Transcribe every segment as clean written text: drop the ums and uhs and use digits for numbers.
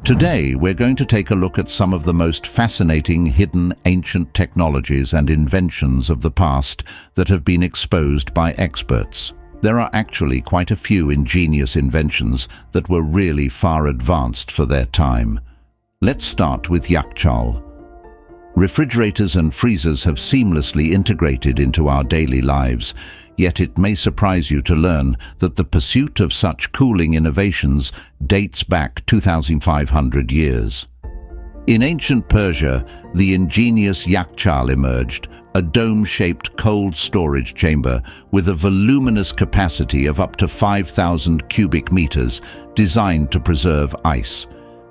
Today, we're going to take a look at some of the most fascinating hidden ancient technologies and inventions of the past that have been exposed by experts. There are actually quite a few ingenious inventions that were really far advanced for their time. Let's start with Yakhchal. Refrigerators and freezers have seamlessly integrated into our daily lives, yet it may surprise you to learn that the pursuit of such cooling innovations dates back 2,500 years. In ancient Persia, the ingenious Yakhchal emerged, a dome-shaped cold storage chamber with a voluminous capacity of up to 5,000 cubic meters, designed to preserve ice.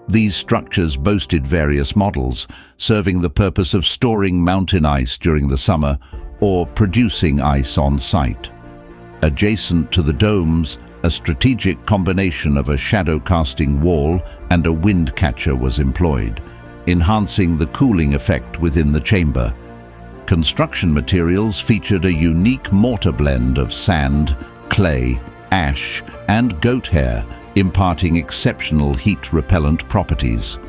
These structures boasted various models, serving the purpose of storing mountain ice during the summer or producing ice on site. Adjacent to the domes, a strategic combination of a shadow-casting wall and a wind catcher was employed, enhancing the cooling effect within the chamber. Construction materials featured a unique mortar blend of sand, clay, ash, and goat hair, imparting exceptional heat-repellent properties.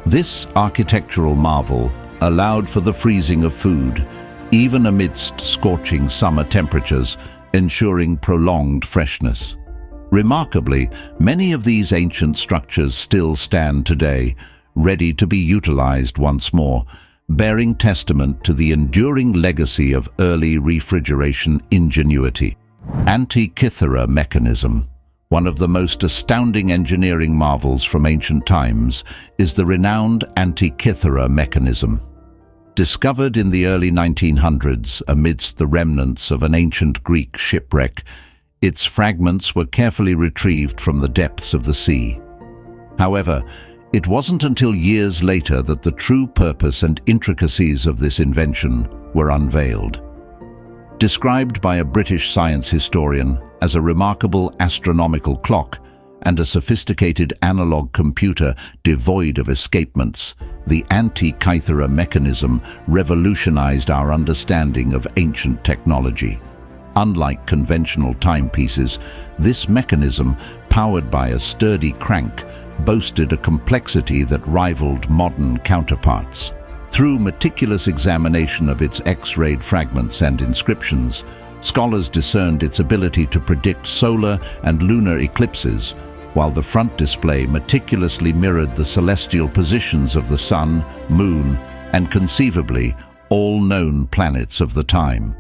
This architectural marvel allowed for the freezing of food, even amidst scorching summer temperatures, ensuring prolonged freshness. Remarkably, many of these ancient structures still stand today, ready to be utilized once more, bearing testament to the enduring legacy of early refrigeration ingenuity. Antikythera mechanism. One of the most astounding engineering marvels from ancient times is the renowned Antikythera mechanism. Discovered in the early 1900s amidst the remnants of an ancient Greek shipwreck, its fragments were carefully retrieved from the depths of the sea. However, it wasn't until years later that the true purpose and intricacies of this invention were unveiled. Described by a British science historian as a remarkable astronomical clock and a sophisticated analog computer devoid of escapements, the Antikythera mechanism revolutionized our understanding of ancient technology. Unlike conventional timepieces, this mechanism, powered by a sturdy crank, boasted a complexity that rivaled modern counterparts. Through meticulous examination of its X-rayed fragments and inscriptions, scholars discerned its ability to predict solar and lunar eclipses, while the front display meticulously mirrored the celestial positions of the sun, moon, and conceivably all known planets of the time.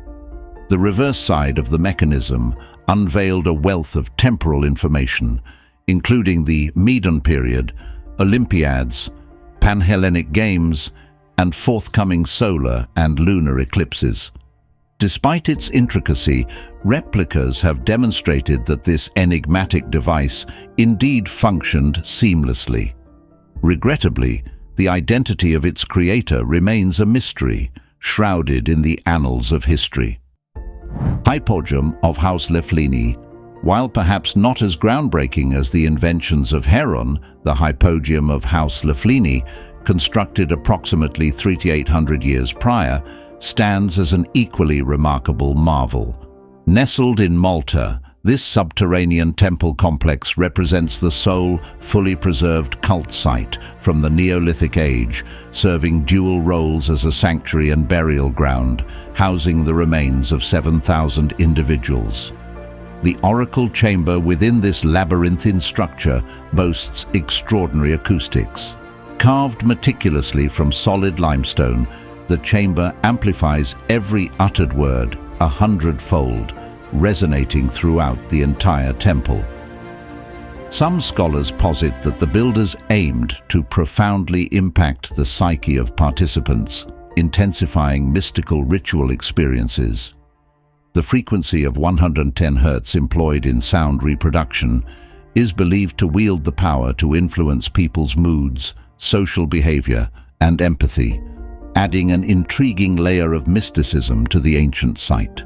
The reverse side of the mechanism unveiled a wealth of temporal information, including the Median period, Olympiads, Panhellenic Games, and forthcoming solar and lunar eclipses. Despite its intricacy, replicas have demonstrated that this enigmatic device indeed functioned seamlessly. Regrettably, the identity of its creator remains a mystery, shrouded in the annals of history. Hypogum of House Leflini. While perhaps not as groundbreaking as the inventions of Heron, the hypogum of House Leflini, constructed approximately 3,800 years prior, stands as an equally remarkable marvel. Nestled in Malta, this subterranean temple complex represents the sole fully preserved cult site from the Neolithic age, serving dual roles as a sanctuary and burial ground, housing the remains of 7,000 individuals. The oracle chamber within this labyrinthine structure boasts extraordinary acoustics. Carved meticulously from solid limestone, the chamber amplifies every uttered word 100-fold, resonating throughout the entire temple. Some scholars posit that the builders aimed to profoundly impact the psyche of participants, intensifying mystical ritual experiences. The frequency of 110 Hz employed in sound reproduction is believed to wield the power to influence people's moods, social behavior, and empathy, adding an intriguing layer of mysticism to the ancient site.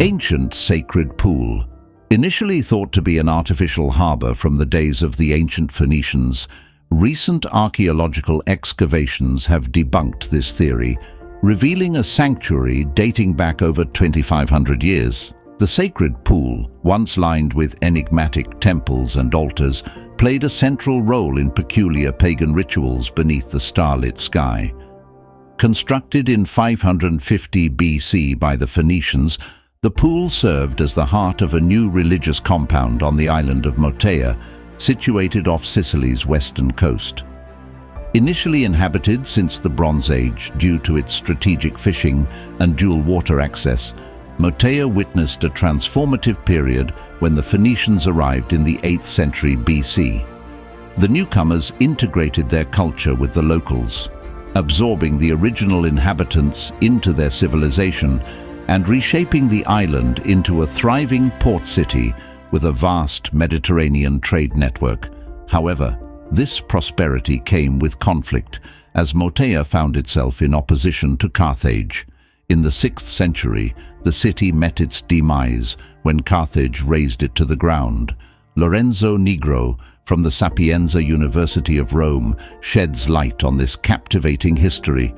Ancient sacred pool. Initially thought to be an artificial harbor from the days of the ancient Phoenicians, recent archaeological excavations have debunked this theory, revealing a sanctuary dating back over 2,500 years. The sacred pool, once lined with enigmatic temples and altars, played a central role in peculiar pagan rituals beneath the starlit sky. Constructed in 550 BC by the Phoenicians, the pool served as the heart of a new religious compound on the island of Motea, situated off Sicily's western coast. Initially inhabited since the Bronze Age due to its strategic fishing and dual water access, Motea witnessed a transformative period when the Phoenicians arrived in the 8th century BC. The newcomers integrated their culture with the locals, absorbing the original inhabitants into their civilization and reshaping the island into a thriving port city with a vast Mediterranean trade network. However, this prosperity came with conflict, as Motea found itself in opposition to Carthage. In the 6th century, the city met its demise when Carthage razed it to the ground. Lorenzo Negro, from the Sapienza University of Rome, sheds light on this captivating history,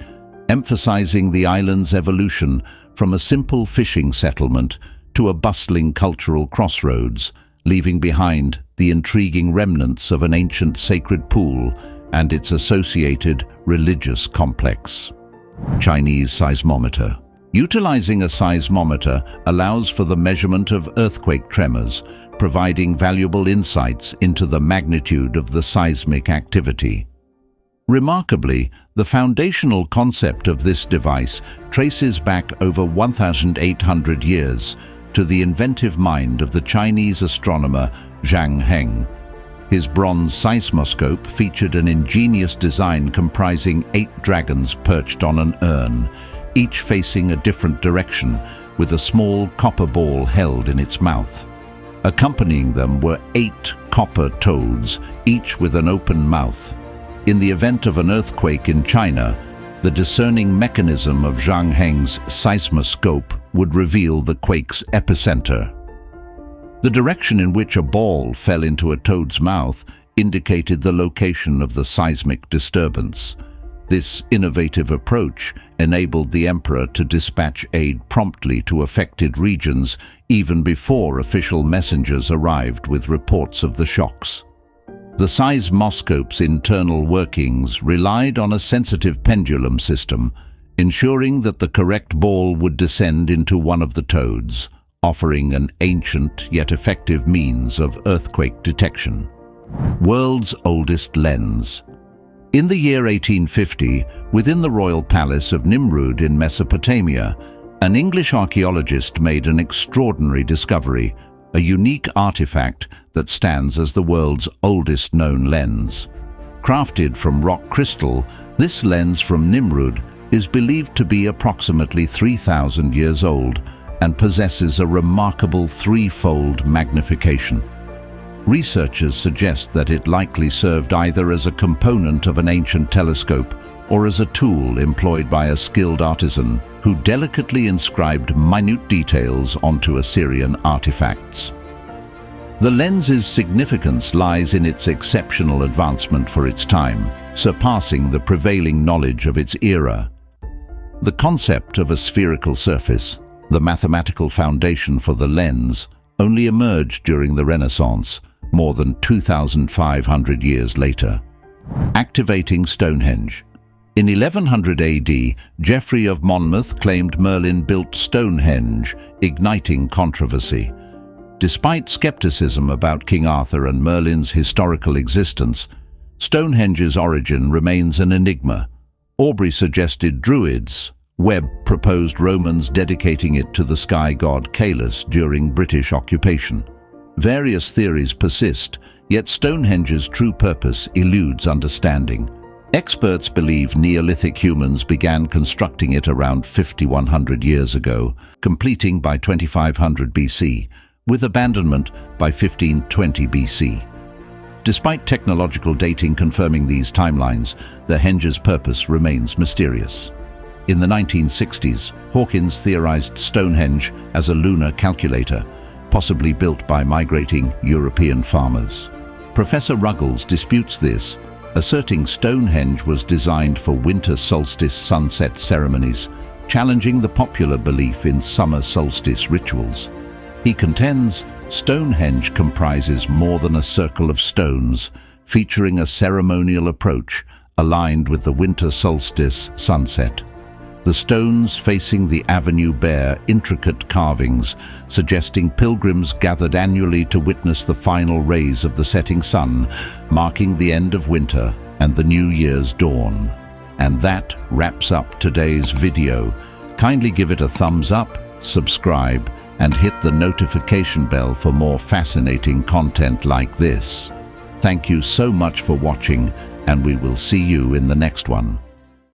emphasizing the island's evolution from a simple fishing settlement to a bustling cultural crossroads, leaving behind the intriguing remnants of an ancient sacred pool and its associated religious complex. Chinese seismometer. Utilizing a seismometer allows for the measurement of earthquake tremors, providing valuable insights into the magnitude of the seismic activity. Remarkably, the foundational concept of this device traces back over 1,800 years to the inventive mind of the Chinese astronomer Zhang Heng. His bronze seismoscope featured an ingenious design comprising 8 dragons perched on an urn, each facing a different direction, with a small copper ball held in its mouth. Accompanying them were 8 copper toads, each with an open mouth. In the event of an earthquake in China, the discerning mechanism of Zhang Heng's seismoscope would reveal the quake's epicenter. The direction in which a ball fell into a toad's mouth indicated the location of the seismic disturbance. This innovative approach enabled the emperor to dispatch aid promptly to affected regions even before official messengers arrived with reports of the shocks. The seismoscope's internal workings relied on a sensitive pendulum system, ensuring that the correct ball would descend into one of the toads, offering an ancient yet effective means of earthquake detection. World's oldest lens. In the year 1850, within the royal palace of Nimrud in Mesopotamia, an English archaeologist made an extraordinary discovery, a unique artifact that stands as the world's oldest known lens. Crafted from rock crystal, this lens from Nimrud is believed to be approximately 3,000 years old and possesses a remarkable 3-fold magnification. Researchers suggest that it likely served either as a component of an ancient telescope or as a tool employed by a skilled artisan who delicately inscribed minute details onto Assyrian artifacts. The lens's significance lies in its exceptional advancement for its time, surpassing the prevailing knowledge of its era. The concept of a spherical surface, the mathematical foundation for the lens, only emerged during the Renaissance, more than 2,500 years later. Activating Stonehenge. In 1100 AD, Geoffrey of Monmouth claimed Merlin built Stonehenge, igniting controversy. Despite skepticism about King Arthur and Merlin's historical existence, Stonehenge's origin remains an enigma. Aubrey suggested Druids. Webb proposed Romans dedicating it to the sky god Caelus during British occupation. Various theories persist, yet Stonehenge's true purpose eludes understanding. Experts believe Neolithic humans began constructing it around 5,100 years ago, completing by 2500 BC, with abandonment by 1520 BC. Despite technological dating confirming these timelines, the henge's purpose remains mysterious. In the 1960s, Hawkins theorized Stonehenge as a lunar calculator, possibly built by migrating European farmers. Professor Ruggles disputes this, asserting Stonehenge was designed for winter solstice sunset ceremonies, challenging the popular belief in summer solstice rituals. He contends Stonehenge comprises more than a circle of stones, featuring a ceremonial approach aligned with the winter solstice sunset. The stones facing the avenue bear intricate carvings, suggesting pilgrims gathered annually to witness the final rays of the setting sun, marking the end of winter and the new year's dawn. And that wraps up today's video. Kindly give it a thumbs up, subscribe, and hit the notification bell for more fascinating content like this. Thank you so much for watching, and we will see you in the next one.